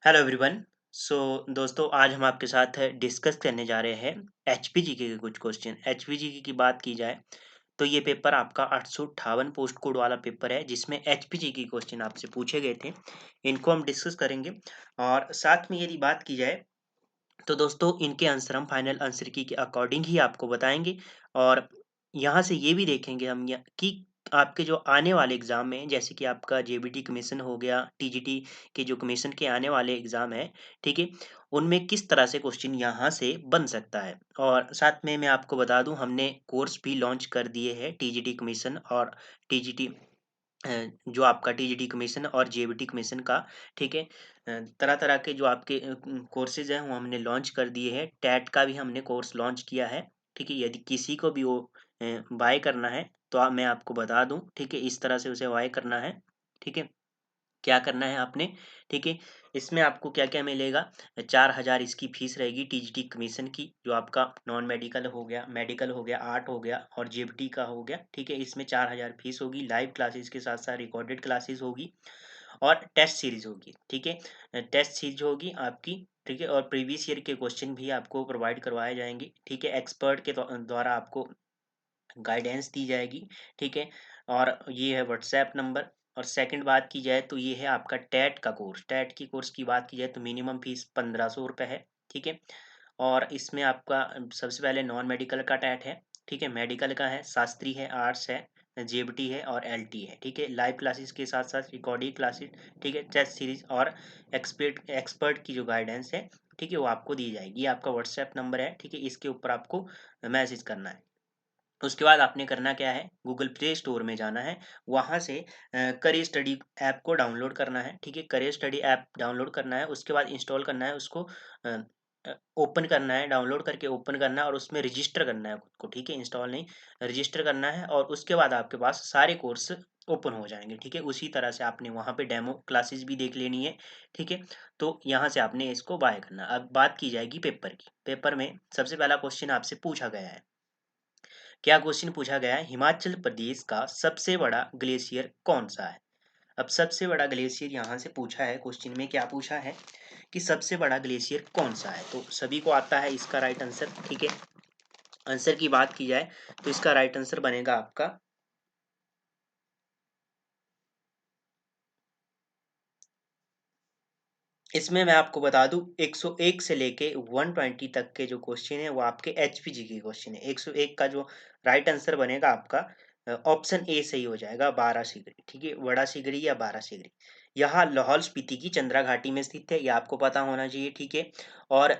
Hello everyone. सो दोस्तों, आज हम आपके साथ डिस्कस करने जा रहे हैं एचपीजीके के कुछ क्वेश्चन। एचपीजीके की बात की जाए तो ये पेपर आपका 858 पोस्ट कोड वाला पेपर है, जिसमें एचपीजीके के क्वेश्चन आपसे पूछे गए थे। इनको हम डिस्कस करेंगे और साथ में यदि बात की जाए तो दोस्तों इनके आंसर हम फाइनल आंसर की के अकॉर्डिंग ही आपको बताएँगे। और यहाँ से ये भी देखेंगे हम कि आपके जो आने वाले एग्ज़ाम में, जैसे कि आपका जेबीटी कमीशन हो गया, टीजीटी के जो कमीशन के आने वाले एग्ज़ाम हैं, ठीक है? उनमें किस तरह से क्वेश्चन यहाँ से बन सकता है। और साथ में मैं आपको बता दूँ, हमने कोर्स भी लॉन्च कर दिए हैं टीजीटी कमीशन और टीजीटी जो आपका टीजीटी कमीशन और जेबीटी कमीशन का, ठीक है? तरह-तरह के जो आपके कोर्सेज़ हैं वो हमने लॉन्च कर दिए हैं। टेट का भी हमने कोर्स लॉन्च किया है, ठीक है? यदि किसी को भी वो बाय करना है तो मैं आपको बता दूँ, ठीक है? इस तरह से उसे बाय करना है, ठीक है? क्या करना है आपने, ठीक है? इसमें आपको क्या-क्या मिलेगा? 4000 इसकी फ़ीस रहेगी टीजीटी कमीशन की, जो आपका नॉन मेडिकल हो गया, मेडिकल हो गया, आर्ट हो गया और जेबीटी का हो गया, ठीक है? इसमें 4000 फ़ीस होगी। लाइव क्लासेस के साथ-साथ रिकॉर्डेड क्लासेस होगी और टेस्ट सीरीज़ होगी, ठीक है? टेस्ट सीरीज़ होगी आपकी, ठीक है? और प्रीवियस ईयर के क्वेश्चन भी आपको प्रोवाइड करवाए जाएँगे, ठीक है? एक्सपर्ट के द्वारा आपको गाइडेंस दी जाएगी, ठीक है? और ये है व्हाट्सएप नंबर। और सेकंड बात की जाए तो ये है आपका टेट का कोर्स। टेट की कोर्स की बात की जाए तो मिनिमम फ़ीस ₹1500 है, ठीक है? और इसमें आपका सबसे पहले नॉन मेडिकल का टेट है, ठीक है? मेडिकल का है, शास्त्री है, आर्ट्स है, जेबीटी है और एलटी है, ठीक है? लाइव क्लासेस के साथ-साथ रिकॉर्डेड क्लासेस, ठीक है? टेस्ट सीरीज़ और एक्सपर्ट की जो गाइडेंस है, ठीक है? वो आपको दी जाएगी। ये आपका व्हाट्सएप नंबर है, ठीक है? इसके ऊपर आपको मैसेज करना है। उसके बाद आपने करना क्या है, गूगल प्ले स्टोर में जाना है, वहाँ से करियर स्टडी ऐप को डाउनलोड करना है, ठीक है? करियर स्टडी ऐप डाउनलोड करना है, उसके बाद इंस्टॉल करना है उसको, ओपन करना है, डाउनलोड करके ओपन करना है और उसमें रजिस्टर करना है खुद को, ठीक है? इंस्टॉल नहीं, रजिस्टर करना है और उसके बाद आपके पास सारे कोर्स ओपन हो जाएँगे, ठीक है? उसी तरह से आपने वहाँ पे डेमो क्लासेस भी देख लेनी है, ठीक है? तो यहाँ से आपने इसको बाय करना है। अब बात की जाएगी पेपर की। पेपर में सबसे पहला क्वेश्चन आपसे पूछा गया है। क्या क्वेश्चन पूछा गया है, हिमाचल प्रदेश का सबसे बड़ा ग्लेशियर कौन सा है? अब सबसे बड़ा ग्लेशियर यहाँ से पूछा है, क्वेश्चन में क्या पूछा है कि सबसे बड़ा ग्लेशियर कौन सा है? तो सभी को आता है इसका राइट आंसर, ठीक है? आंसर की बात की जाए तो इसका राइट आंसर बनेगा आपका, इसमें मैं आपको बता दूं 101 से लेके 120 तक के जो क्वेश्चन है वो आपके एचपीजी के क्वेश्चन है। 101 का जो राइट आंसर बनेगा आपका, ऑप्शन ए सही हो जाएगा, बारह सिगरी, ठीक है? बड़ा सिगरी या बारह सिगरी। यह लाहौल स्पीति की चंद्रा घाटी में स्थित है, ये आपको पता होना चाहिए, ठीक है? और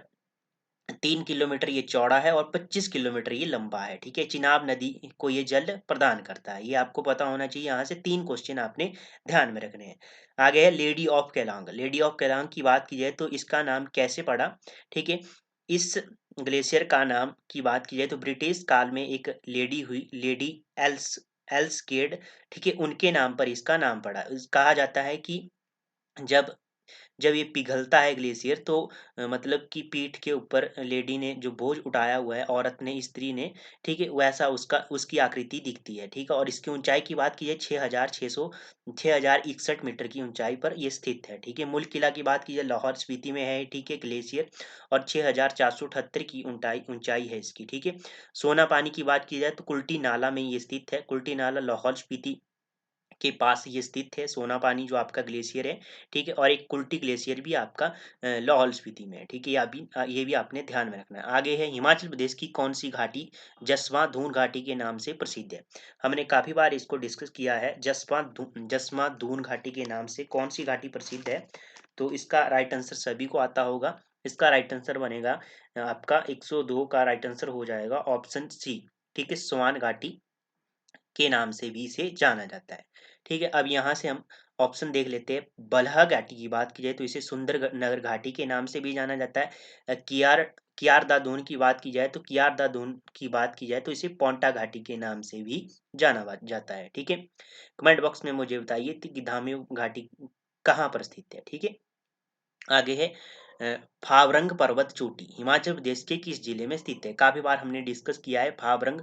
3 किलोमीटर ये चौड़ा है और 25 किलोमीटर ये लंबा है, ठीक है? चिनाब नदी को ये जल प्रदान करता है, ये आपको पता होना चाहिए। यहाँ से 3 क्वेश्चन आपने ध्यान में रखने हैं। आगे है lady of Keylong. Lady of Keylong की बात की जाए तो इसका नाम कैसे पड़ा, ठीक है? इस ग्लेशियर का नाम की बात की जाए तो ब्रिटिश काल में एक लेडी हुई, लेडी एल्सगेड, ठीक है? उनके नाम पर इसका नाम पड़ा। कहा जाता है कि जब जब ये पिघलता है ग्लेशियर तो मतलब कि पीठ के ऊपर लेडी ने जो बोझ उठाया हुआ है, औरत ने, स्त्री ने, ठीक है? वैसा उसका उसकी आकृति दिखती है, ठीक है? और इसकी ऊँचाई की बात की जाए 6061 मीटर की ऊँचाई पर ये स्थित है, ठीक है? मूल किला की बात की जाए लाहौल स्पीति में है, ठीक है? ग्लेशियर और 6478 की ऊँचाई ऊँचाई है इसकी, ठीक है? सोना पानी की बात की जाए तो कुल्टी नाला में ये स्थित है। कुल्टी नाला लाहौल स्पीति के पास ये स्थित है, सोना पानी जो आपका ग्लेशियर है, ठीक है? और एक कुल्टी ग्लेशियर भी आपका लाहौल स्पीति में है, ठीक है? ये भी आपने ध्यान में रखना है। आगे है हिमाचल प्रदेश की कौन-सी घाटी जसवां धून घाटी के नाम से प्रसिद्ध है? हमने काफ़ी बार इसको डिस्कस किया है, जसवां धून घाटी के नाम से कौन-सी घाटी प्रसिद्ध है? तो इसका राइट आंसर सभी को आता होगा। इसका राइट आंसर बनेगा आपका 102 का राइट आंसर हो जाएगा ऑप्शन सी, ठीक है? स्वान घाटी के नाम से भी इसे जाना जाता है। ठीक है, अब यहाँ से हम ऑप्शन देख लेते हैं। बलहा घाटी की बात की जाए तो इसे नगर घाटी के नाम से भी जाना जाता है। कियार दा दून की बात की जाए तो इसे पोंटा घाटी के नाम से भी जाता है। ठीक है, कमेंट बॉक्स में मुझे बताइए कि धामी घाटी कहाँ पर स्थित है। ठीक है, आगे है फावरंग पर्वत चोटी हिमाचल प्रदेश के किस जिले में स्थित है? काफी बार हमने डिस्कस किया है फावरंग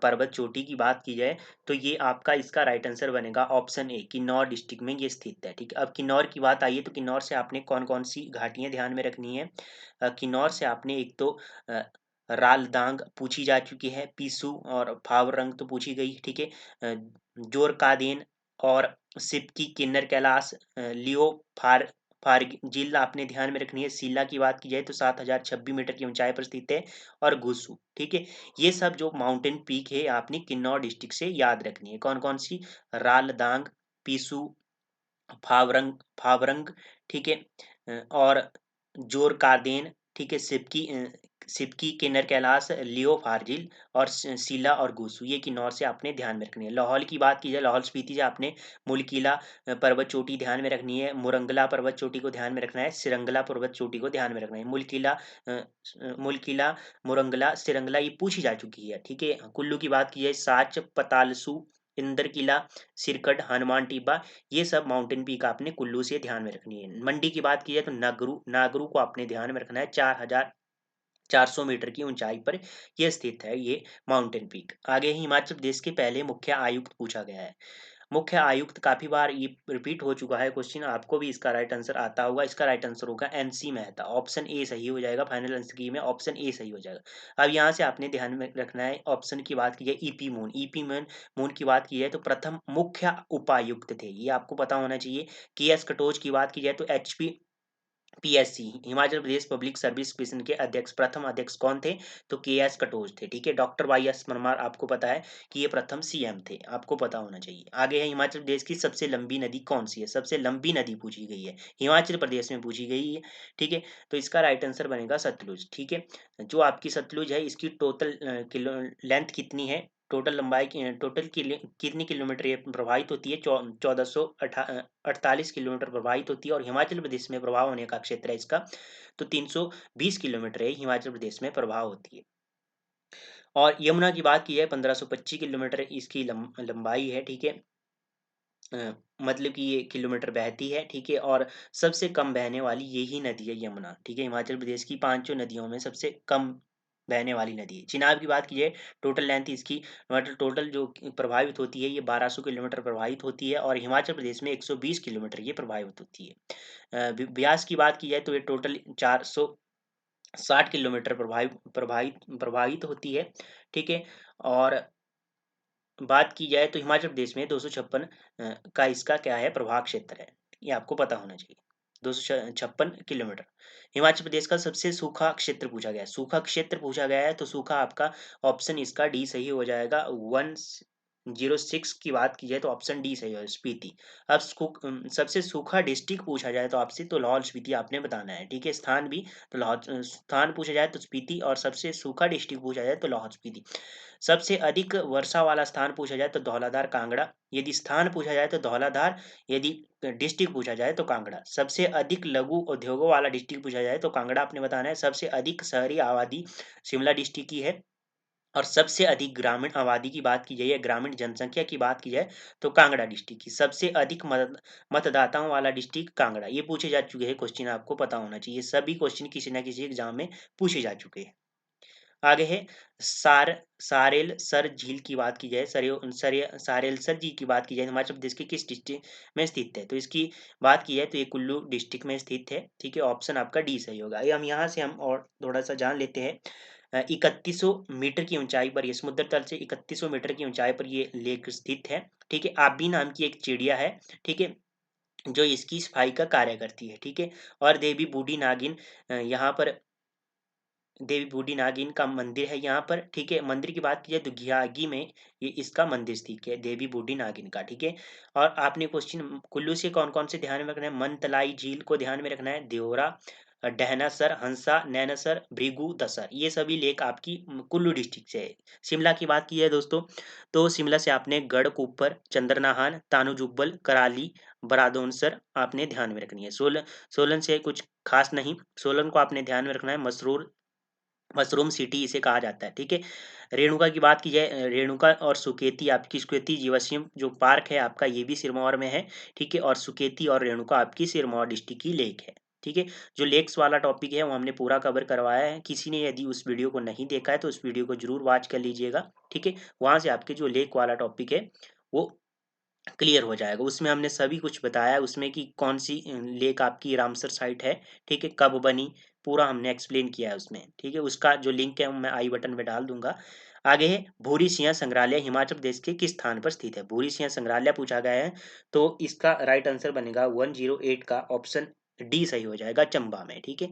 पर्वत चोटी की बात की जाए तो ये आपका इसका राइट आंसर बनेगा ऑप्शन ए, किन्नौर डिस्ट्रिक्ट में ये स्थित है। ठीक है, अब किन्नौर की बात आई है तो किन्नौर से आपने कौन कौन सी घाटियां ध्यान में रखनी है? किन्नौर से आपने एक तो रालदांग पूछी जा चुकी है, पीसू और फावरंग तो पूछी गई। ठीक है, जोरकादेन और सिपकी, किन्नर कैलाश, लियो फारगिल आपने ध्यान में रखनी है। शिला की बात की जाए तो 7026 मीटर की ऊंचाई पर स्थित है, और गुसु। ठीक है, ये सब जो माउंटेन पीक है आपने किन्नौर डिस्ट्रिक्ट से याद रखनी है। कौन कौन सी? रालदांग, पीसू, फावरंग फावरंग ठीक है, और जोरकार्देन। ठीक है, सिपकी, किन्नर कैलाश, लियो फार्जिल और सीला और गुसु, ये किन्नौर से आपने ध्यान में रखनी है। लाहौल की बात की जाए, लाहौल स्पीति से आपने मुलकीला पर्वत चोटी ध्यान में रखनी है, मुरंगला पर्वत चोटी को ध्यान में रखना है, सिरंगला पर्वत चोटी को ध्यान में रखना है। मुलकीला, मुरंगला, सिरंगला ये पूछी जा चुकी है। ठीक है, कुल्लू की बात की जाए, साच, पतालसू, इंदर किला, सिरकट, हनुमान टिब्बा, ये सब माउंटेन पीक आपने कुल्लू से ध्यान में रखनी है। मंडी की बात की जाए तो नागरू नागरू को आपने ध्यान में रखना है, 4400 मीटर की ऊंचाई पर यह स्थित है ये माउंटेन पीक। आगे ही हिमाचल प्रदेश के पहले मुख्य आयुक्त पूछा गया है। मुख्य आयुक्त काफी बार ये रिपीट हो चुका है क्वेश्चन, आपको भी इसका राइट आंसर आता होगा। इसका राइट आंसर होगा एनसी मेहता, ऑप्शन ए सही हो जाएगा। फाइनल आंसर की में ऑप्शन ए सही हो जाएगा। अब यहाँ से आपने ध्यान में रखना है, ऑप्शन की बात की जाए ईपी मून, मून की बात की जाए तो प्रथम मुख्य उपायुक्त थे, ये आपको पता होना चाहिए। के एस कटोच की बात की जाए तो HP PSC, Himachal Pradesh public service commission के अध्यक्ष, प्रथम अध्यक्ष कौन थे? तो के एस कटोच थे। ठीक है, डॉक्टर वाई एस परमार आपको पता है कि ये प्रथम सीएम थे, आपको पता होना चाहिए। आगे है, हिमाचल प्रदेश की सबसे लंबी नदी कौन सी है? सबसे लंबी नदी पूछी गई है, हिमाचल प्रदेश में पूछी गई है। ठीक है, तो इसका राइट आंसर बनेगा सतलुज। ठीक है, जो आपकी सतलुज है इसकी टोटल किलो लेंथ कितनी है? टोटल लंबाई टोटल कितनी किलोमीटर ये प्रवाहित होती है? 1448 किलोमीटर प्रवाहित होती है, और हिमाचल प्रदेश में प्रवाह होने का क्षेत्र है इसका तो 320 किलोमीटर है, हिमाचल प्रदेश में प्रवाह होती है। और यमुना की बात की जाए 1525 किलोमीटर इसकी लंबाई है। ठीक है, मतलब कि ये किलोमीटर बहती है। ठीक है, और सबसे कम बहने वाली यही नदी है यमुना। ठीक है, हिमाचल प्रदेश की पांचों नदियों में सबसे कम बहने वाली नदी है। चिनाब की बात की जाए, टोटल लेंथ इसकी मतलब टोटल जो प्रभावित होती है ये 1200 किलोमीटर प्रभावित होती है, और हिमाचल प्रदेश में 120 किलोमीटर ये प्रभावित होती है। ब्यास की बात की जाए तो ये टोटल 460 किलोमीटर प्रभावित प्रभावित प्रभावित होती है। ठीक है, और बात की जाए तो हिमाचल प्रदेश में 256 का इसका क्या है प्रभाव क्षेत्र है, ये आपको पता होना चाहिए। 256 किलोमीटर। हिमाचल प्रदेश का सबसे सूखा क्षेत्र पूछा गया है, सूखा क्षेत्र पूछा गया है तो सूखा आपका ऑप्शन इसका डी सही हो जाएगा। 106 की बात की जाए तो ऑप्शन डी सही हो, स्पीति। अब सबसे सूखा डिस्ट्रिक्ट पूछा जाए तो आपसे तो लाहौल स्पीति आपने बताना है। ठीक है, स्थान भी तो लाहौल स्थान पूछा जाए तो स्पीति, और सबसे सूखा डिस्ट्रिक्ट पूछा जाए तो लाहौल स्पीति। सबसे अधिक वर्षा वाला स्थान पूछा जाए तो धौलाधार कांगड़ा, यदि स्थान पूछा जाए तो धौलाधार, यदि डिस्ट्रिक्ट पूछा जाए तो कांगड़ा। सबसे अधिक लघु उद्योगों वाला डिस्ट्रिक्ट पूछा जाए तो कांगड़ा आपने बताना है। सबसे अधिक शहरी आबादी शिमला डिस्ट्रिक्ट की है, और सबसे अधिक ग्रामीण आबादी की बात की जाए या ग्रामीण जनसंख्या की बात की जाए तो कांगड़ा डिस्ट्रिक्ट की। सबसे अधिक मतदाताओं वाला डिस्ट्रिक्ट कांगड़ा, ये पूछे जा चुके हैं क्वेश्चन, आपको पता होना चाहिए। सभी क्वेश्चन किसी न किसी एग्जाम में पूछे जा चुके हैं। आगे है सारेल सर झील की बात की जाए, सारेल सर झील की बात की जाए हिमाचल प्रदेश के किस डिस्ट्रिक्ट में स्थित है? तो इसकी बात की जाए तो ये कुल्लू डिस्ट्रिक्ट में स्थित है। ठीक है, ऑप्शन आपका डी सही होगा। ये हम यहाँ से हम और थोड़ा सा जान लेते हैं। 3100 मीटर की ऊंचाई पर, ये समुद्र तल से 3100 मीटर की ऊंचाई पर ये लेक स्थित है। ठीक है, आबी नाम की एक चिड़िया है। ठीक है, जो इसकी सफाई का कार्य करती है। ठीक है, और देवी बूढ़ी नागिन यहाँ पर देवी बूढ़ी नागिन का मंदिर है यहाँ पर। ठीक है, मंदिर की बात की जाए तो घियागी में ये इसका मंदिर स्थित है, देवी बूढ़ी नागिन का। ठीक है, और आपने क्वेश्चन कुल्लू से कौन कौन से ध्यान में रखना है? मनतलाई झील को ध्यान में रखना है, देवरा, डहनासर, हंसा, नैनासर, भृगु, दसर, ये सभी लेक आपकी कुल्लू डिस्ट्रिक्ट से है। शिमला की बात की है दोस्तों, तो शिमला से आपने गढ़कुप्पर, चंद्रनाहान, तानू जुब्बल, कराली, बरादोनसर आपने ध्यान में रखनी है। सोलन से कुछ खास नहीं, सोलन को आपने ध्यान में रखना है, मशरूम सिटी इसे कहा जाता है। ठीक है, रेणुका की बात की जाए, रेणुका और सुकेती आपकी सुकेती जीवाश्म जो पार्क है आपका ये भी सिरमौर में है। ठीक है, और सुकेती और रेणुका आपकी सिरमौर डिस्ट्रिक्ट की लेक है। ठीक है। जो लेक्स वाला टॉपिक है वो हमने पूरा कवर करवाया है, किसी ने यदि उस वीडियो को नहीं देखा है तो उस वीडियो को जरूर वॉच कर लीजिएगा, ठीक है। वहाँ से आपके जो लेक वाला टॉपिक है वो क्लियर हो जाएगा। उसमें हमने सभी कुछ बताया है, उसमें कि कौन सी लेक आपकी रामसर साइट है, ठीक है, कब बनी, पूरा हमने एक्सप्लेन किया है उसमें, ठीक है। उसका जो लिंक है वो मैं आई बटन में डाल दूंगा। आगे है भूरी सिंह संग्रहालय हिमाचल प्रदेश के किस स्थान पर स्थित है। भूरी सिंह संग्रहालय पूछा गया है, तो इसका राइट आंसर बनेगा 108 का ऑप्शन डी सही हो जाएगा, चंबा में, ठीक है।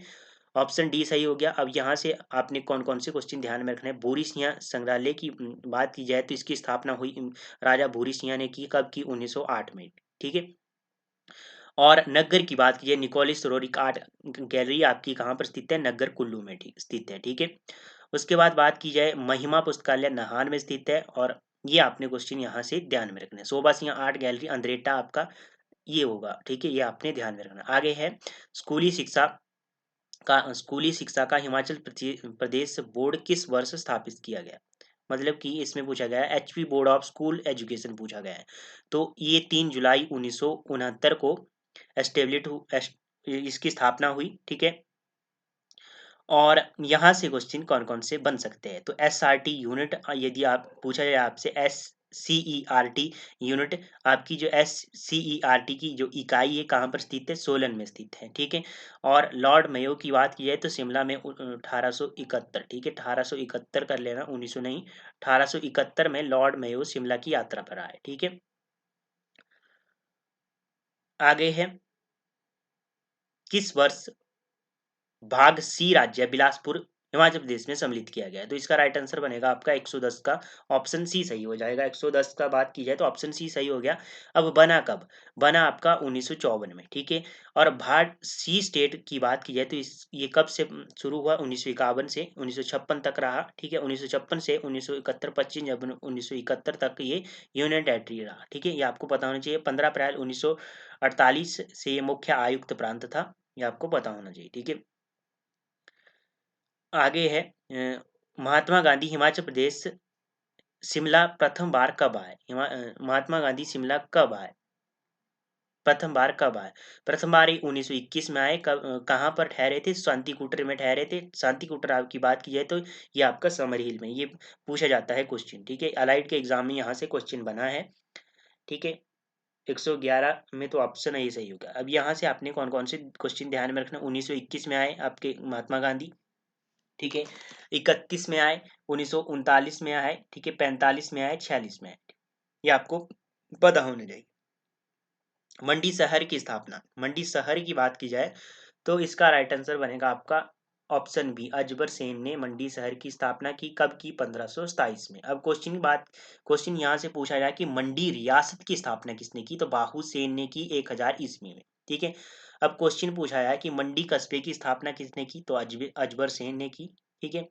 ऑप्शन डी सही हो गया। अब यहाँ से आपने कौन कौन से क्वेश्चन ध्यान में रखने हैं। भूरी सिंह संग्रहालय की बात की जाए तो इसकी स्थापना हुई राजा भूरी सिंह ने की, कब की, 1908 में, ठीक है। और नग्गर की बात की जाए, निकोलस रोरिक आर्ट गैलरी आपकी कहाँ पर स्थित है, नग्गर कुल्लू में ठीक स्थित है, ठीक है। उसके बाद बात की जाए, महिमा पुस्तकालय नाहन में स्थित है, और ये आपने क्वेश्चन यहाँ से ध्यान में रखना है। शोभा सिंह आर्ट गैलरी अंद्रेटा आपका ये होगा, ठीक है, ये आपने ध्यान में रखना। आगे है स्कूली शिक्षा का हिमाचल प्रदेश बोर्ड किस वर्ष स्थापित किया गया। मतलब कि इसमें पूछा गया है HP board of school education पूछा गया है, तो ये 3 जुलाई 1969 को इसकी स्थापना हुई, ठीक है। और यहाँ से क्वेश्चन कौन कौन से बन सकते हैं, तो एस आर टी यूनिट, यदि आप पूछा जाए आपसे S C E R T unit, आपकी जो S C E R T की जो इकाई है कहाँ पर स्थित है, सोलन में स्थित है, ठीक है। और लॉर्ड मेयो की बात की जाए तो शिमला में 1871, ठीक है, 1871 कर लेना, 1900 नहीं, 1871 में लॉर्ड मेयो शिमला की यात्रा पर आए, ठीक है। आगे है किस वर्ष भाग सी राज्य बिलासपुर हिमाचल प्रदेश में सम्मिलित किया गया है, तो इसका राइट आंसर बनेगा आपका 110 का ऑप्शन सी सही हो जाएगा। 110 का बात की जाए तो ऑप्शन सी सही हो गया। अब बना कब, बना आपका 1954 में, ठीक है। और भाग सी स्टेट की बात की जाए तो इस ये कब से शुरू हुआ, 1951 से 1956 तक रहा, ठीक है। 1956 से 1971 25 1971 तक ये यूनियन टेरिटरी रहा, ठीक है। ये आपको पता होना चाहिए। 15 अप्रैल 1948 से ये मुख्य आयुक्त प्रांत था, ये आपको पता होना चाहिए, ठीक है। आगे है महात्मा गांधी हिमाचल प्रदेश शिमला प्रथम बार कब आए। महात्मा गांधी शिमला कब आए, प्रथम बार कब आए। प्रथम बार ये 1921 में आए। कब कहाँ पर ठहरे थे, शांति कुटर में ठहरे थे। शांति कुटर आपकी बात की जाए तो ये आपका समर हिल में ये पूछा जाता है क्वेश्चन, ठीक है। अलाइड के एग्जाम में यहाँ से क्वेश्चन बना है, ठीक है। 111 में तो ऑप्शन है, ये सही होगा। अब यहाँ से आपने कौन कौन से क्वेश्चन ध्यान में रखना। 1921 में आए आपके महात्मा गांधी, ठीक है। 31 में आए, 1939 में आए, ठीक है, 45 में आए, 46 में आए, ये आपको पता होने चाहिए। मंडी शहर की स्थापना, मंडी शहर की बात की जाए तो इसका राइट आंसर बनेगा आपका ऑप्शन बी, अजबर सेन ने मंडी शहर की स्थापना की, कब की, 1527 में। अब क्वेश्चन यहाँ से पूछा जाए कि मंडी रियासत की स्थापना किसने की, तो बाहू सेन ने की 1000 ईस्वी में, ठीक है। अब क्वेश्चन पूछा है कि मंडी कस्बे की स्थापना किसने की, तो अजबर सेन ने की, ठीक है।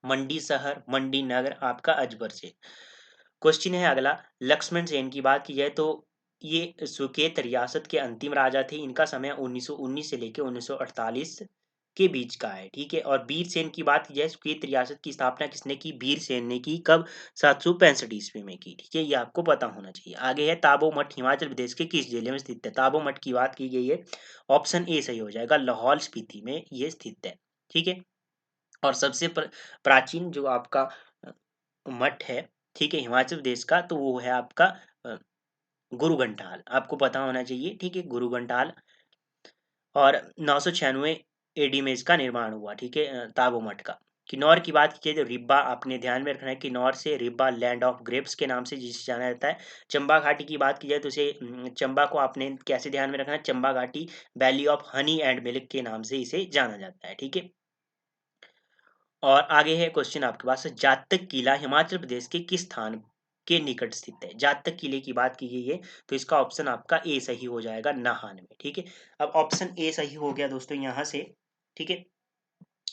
मंडी शहर मंडी नगर आपका अजबर से। क्वेश्चन है अगला, लक्ष्मण सेन की बात की जाए तो ये सुकेत रियासत के अंतिम राजा थे। इनका समय 1919 से लेकर 1948 के बीच का है, ठीक है। और वीर सेन की बात की जाए, सुकेत रियासत की स्थापना किसने की, वीर सेन ने की, कब, 765 ईस्वी में की, ठीक है। ये आपको पता होना चाहिए। आगे है ताबो मठ हिमाचल प्रदेश के किस जिले में स्थित है। ताबो मठ की बात की गई है, ऑप्शन ए सही हो जाएगा, लाहौल स्पीति में ये स्थित है, ठीक है। और सबसे प्राचीन जो आपका मठ है, ठीक है, हिमाचल प्रदेश का, तो वो है आपका अ, गुरु घंटाल, आपको पता होना चाहिए, ठीक है, गुरु घंटाल। और 996 एडी में इसका निर्माण हुआ, ठीक है, ताबो मठ का। किन्नौर की बात की जाए तो रिब्बा आपने ध्यान में रखना है, किन्नौर से रिब्बा लैंड ऑफ ग्रेप्स के नाम से जिसे जाना जाता है। चंबा घाटी की बात की जाए तो इसे चंबा को आपने कैसे ध्यान में रखना है, चंबा घाटी valley of honey and milk के नाम से इसे जाना जाता है, ठीक है। और आगे है क्वेश्चन आपके पास, जातक किला हिमाचल प्रदेश के किस स्थान के निकट स्थित है। जातक किले की बात की गई है, तो इसका ऑप्शन आपका ए सही हो जाएगा, नाहन में, ठीक है। अब ऑप्शन ए सही हो गया दोस्तों यहाँ से, ठीक है,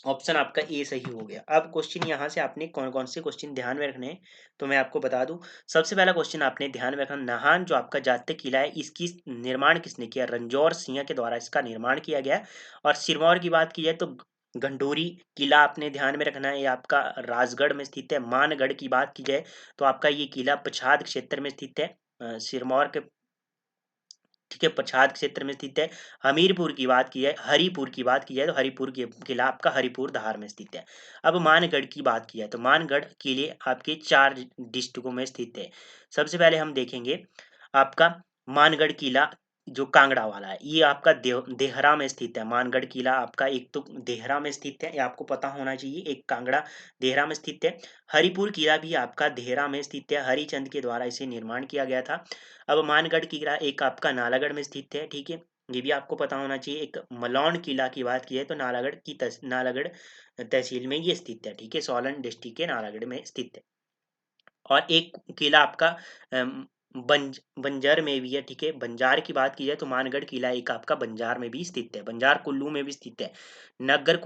ऑप्शन आपका ए सही हो गया। अब क्वेश्चन यहाँ से आपने कौन कौन से क्वेश्चन ध्यान में रखने हैं, तो मैं आपको बता दूं। सबसे पहला क्वेश्चन आपने ध्यान में रखना, नाहन जो आपका जातक किला है इसकी निर्माण किसने किया, रंजौर सिंह के द्वारा इसका निर्माण किया गया। और सिरमौर की बात की जाए तो गंडोरी किला आपने ध्यान में रखना है, ये आपका राजगढ़ में स्थित है। मानगढ़ की बात की जाए तो आपका ये किला पछाद क्षेत्र में स्थित है, सिरमौर के ठीक है, पछाद क्षेत्र में स्थित है। हमीरपुर की बात की जाए, हरिपुर की बात की जाए तो हरिपुर किला आपका हरिपुर धार में स्थित है। अब मानगढ़ की बात की जाए तो मानगढ़ किले आपके 4 डिस्ट्रिक्टों में स्थित है। सबसे पहले हम देखेंगे आपका मानगढ़ किला जो कांगड़ा वाला है, ये आपका देहरा में स्थित है। मानगढ़ किला आपका एक तो देहरा में स्थित है, ये आपको पता होना चाहिए, एक कांगड़ा देहरा में स्थित है। हरिपुर किला भी आपका देहरा में स्थित है, हरिचंद के द्वारा इसे निर्माण किया गया था। अब मानगढ़ किला एक आपका नालागढ़ में स्थित है, ठीक है, ये भी आपको पता होना चाहिए। एक मलौन किला की बात की जाए तो नालागढ़ तहसील में ये स्थित है, ठीक है, सोलन डिस्ट्रिक्ट के नालागढ़ में स्थित है। और एक किला आपका बंजर में भी है, ठीक है, बंजार की बात की जाए तो मानगढ़ किला एक आपका बंजार में भी स्थित है, बंजार कुल्लू में भी स्थित है। नगर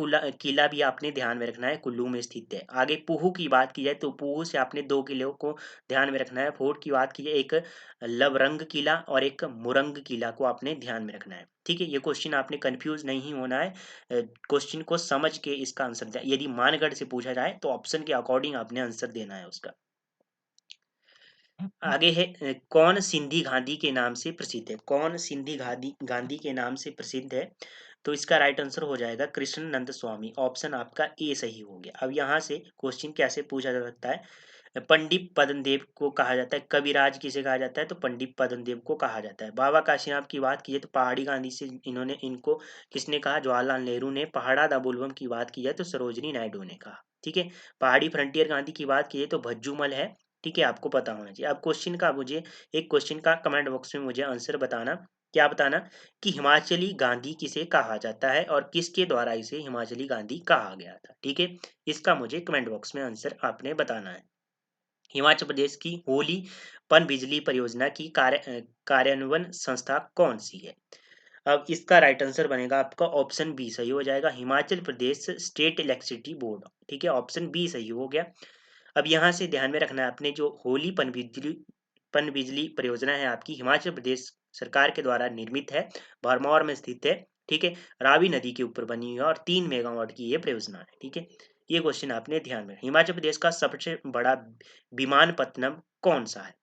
किला भी आपने ध्यान में रखना है, कुल्लू में स्थित है। आगे पूहू की बात की जाए तो पूहू से आपने 2 किलों को ध्यान में रखना है। फोर्ट की बात की जाए, एक लवरंग किला और एक मुरंग किला को आपने ध्यान में रखना है, ठीक है। ये क्वेश्चन आपने कंफ्यूज नहीं होना है, क्वेश्चन को समझ के इसका आंसर दिया। यदि मानगढ़ से पूछा जाए तो ऑप्शन के अकॉर्डिंग आपने आंसर देना है उसका। आगे है कौन सिंधी गांधी के नाम से प्रसिद्ध है, कौन सिंधी गांधी गांधी के नाम से प्रसिद्ध है, तो इसका राइट आंसर हो जाएगा कृष्णानंद स्वामी, ऑप्शन आपका ए सही हो गया। अब यहाँ से क्वेश्चन कैसे पूछा जा सकता है, पंडित पद्मदेव को कहा जाता है, कविराज किसे कहा जाता है, तो पंडित पद्मदेव को कहा जाता है। बाबा काशीनाथ की बात की जाए तो पहाड़ी गांधी से इन्होंने इनको किसने कहा, जवाहरलाल नेहरू ने। पहाड़ा दा बुलबम की बात की जाए तो सरोजनी नायडू ने कहा, ठीक है। पहाड़ी फ्रंटियर गांधी की बात की जाए तो भज्जूमल है, ठीक है, आपको पता होना चाहिए। अब क्वेश्चन का मुझे एक क्वेश्चन का कमेंट बॉक्स में मुझे आंसर बताना, क्या बताना कि हिमाचली गांधी किसे कहा जाता है और किसके द्वारा इसे हिमाचली गांधी कहा गया था, ठीक है। इसका मुझे कमेंट बॉक्स में आंसर आपने बताना है। हिमाचल प्रदेश की होली पनबिजली परियोजना की कार्यान्वयन संस्था कौन सी है। अब इसका राइट आंसर बनेगा आपका ऑप्शन बी सही हो जाएगा, Himachal Pradesh state electricity board, ठीक है, ऑप्शन बी सही हो गया। अब यहाँ से ध्यान में रखना है आपने, जो होली पनबिजली परियोजना है आपकी हिमाचल प्रदेश सरकार के द्वारा निर्मित है, भरमौर में स्थित है, ठीक है, रावी नदी के ऊपर बनी हुई है और 3 मेगावाट की ये परियोजना है, ठीक है। ये क्वेश्चन आपने ध्यान में, हिमाचल प्रदेश का सबसे बड़ा विमानपत्तनम कौन सा है,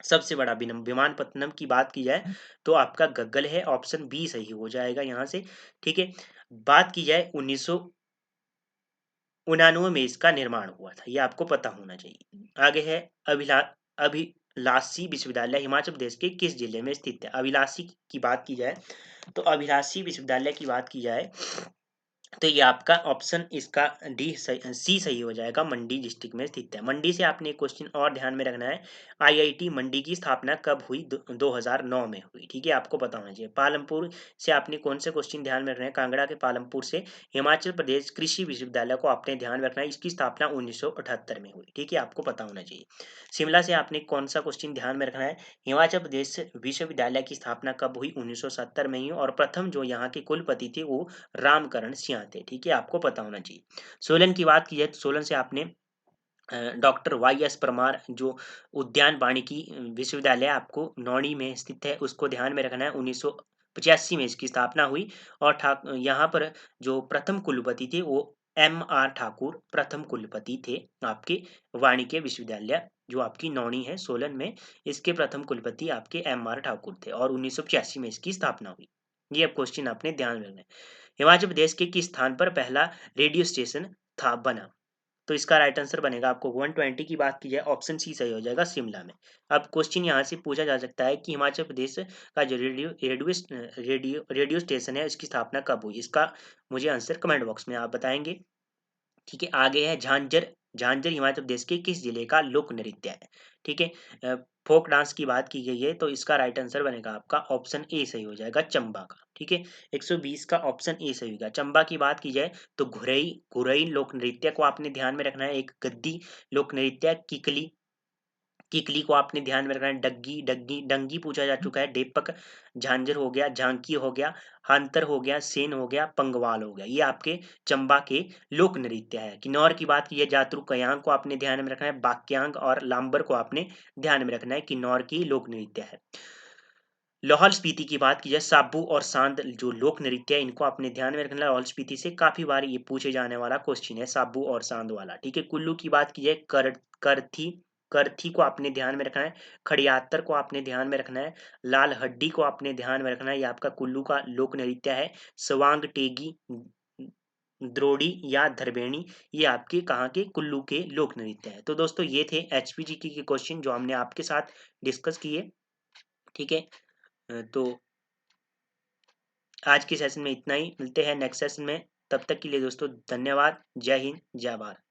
सबसे बड़ा विमानपत्तनम की बात की जाए तो आपका गग्गल है, ऑप्शन बी सही हो जाएगा यहाँ से, ठीक है। बात की जाए 1999 में इसका निर्माण हुआ था, ये आपको पता होना चाहिए। आगे है अभिलाषी विश्वविद्यालय हिमाचल प्रदेश के किस जिले में स्थित है। अभिलाषी की बात की जाए तो अभिलाषी विश्वविद्यालय की बात की जाए तो ये आपका ऑप्शन इसका सी सही हो जाएगा, मंडी डिस्ट्रिक्ट में स्थित है। मंडी से आपने एक क्वेश्चन और ध्यान में रखना है, आईआईटी मंडी की स्थापना कब हुई, 2009 में हुई, ठीक है, आपको पता होना चाहिए। पालमपुर से आपने कौन से क्वेश्चन ध्यान में रखना है, कांगड़ा के पालमपुर से हिमाचल प्रदेश कृषि विश्वविद्यालय को आपने ध्यान में रखना है, इसकी स्थापना 1978 में हुई, ठीक है, आपको पता होना चाहिए। शिमला से आपने कौन सा क्वेश्चन ध्यान में रखना है, हिमाचल प्रदेश विश्वविद्यालय की स्थापना कब हुई, 1970 में ही, और प्रथम जो यहाँ के कुलपति थे वो रामकरण सिंह थे, ठीक है, आपको पता होना चाहिए। सोलन की बात की जाए तो सोलन से आपने डॉक्टर वाई एस परमार जो उद्यान वानिकी विश्वविद्यालय आपको नौणी में स्थित है, उसको ध्यान में रखना है, 1985 में इसकी स्थापना हुई। और यहाँ पर जो प्रथम कुलपति थे वो M.R. ठाकुर प्रथम कुलपति थे आपके वाणिज्य विश्वविद्यालय जो आपकी नौणी है सोलन में, इसके प्रथम कुलपति आपके M.R. ठाकुर थे और 1985 में इसकी स्थापना हुई। ये अब क्वेश्चन आपने ध्यान में रखना है। हिमाचल प्रदेश के किस स्थान पर पहला रेडियो स्टेशन था बना, तो इसका राइट आंसर बनेगा आपको 120 की बात की जाए, ऑप्शन सी सही हो जाएगा, शिमला में। अब क्वेश्चन यहाँ से पूछा जा सकता है कि हिमाचल प्रदेश का जो रेडियो स्टेशन है इसकी स्थापना कब हुई, इसका मुझे आंसर कमेंट बॉक्स में आप बताएंगे, ठीक है। आगे है झांझर, झांझर हिमाचल प्रदेश के किस जिले का लोक नृत्य है, ठीक है। फोक डांस की बात की गई है तो इसका राइट आंसर बनेगा आपका ऑप्शन ए सही हो जाएगा, चंबा का, ठीक है। 120 का ऑप्शन ए सही होगा। चंबा की बात की जाए तो घुरई घुरई लोक नृत्य को आपने ध्यान में रखना है, एक गद्दी लोक नृत्य किकली, किकली को आपने ध्यान में रखना है, डग्गी डग्गी डंगी पूछा जा चुका है, डेपक, झांझर हो गया, झांकी हो गया, हांतर हो गया, सेन हो गया, पंगवाल हो गया, ये आपके चंबा के लोक नृत्य है। किन्नौर की बात की है, जातरू कयांग को आपने ध्यान में रखना है, बाक्यांग और लांबर को आपने ध्यान में रखना है, किन्नौर की लोक नृत्य है। लाहौल स्पीति की बात की जाए, साबू और सांद जो लोक नृत्य है इनको आपने ध्यान में रखना है, लाहौल स्पीति से काफी बार ये पूछे जाने वाला क्वेश्चन है, साबू और सांद वाला, ठीक है। कुल्लू की बात की जाए, करथी करथी को आपने ध्यान में रखना है, खड़ियातर को आपने ध्यान में रखना है, लाल हड्डी को आपने ध्यान में रखना है, ये आपका कुल्लू का लोक नृत्य है, स्वांग टेगी, द्रोड़ी या धरबेणी, ये आपके कहाँ के कुल्लू के लोक नृत्य है। तो दोस्तों ये थे एचपीजीके के क्वेश्चन जो हमने आपके साथ डिस्कस किए। ठीक है, तो आज के सेशन में इतना ही, मिलते हैं नेक्स्ट सेशन में। तब तक के लिए दोस्तों धन्यवाद। जय हिंद, जय भारत।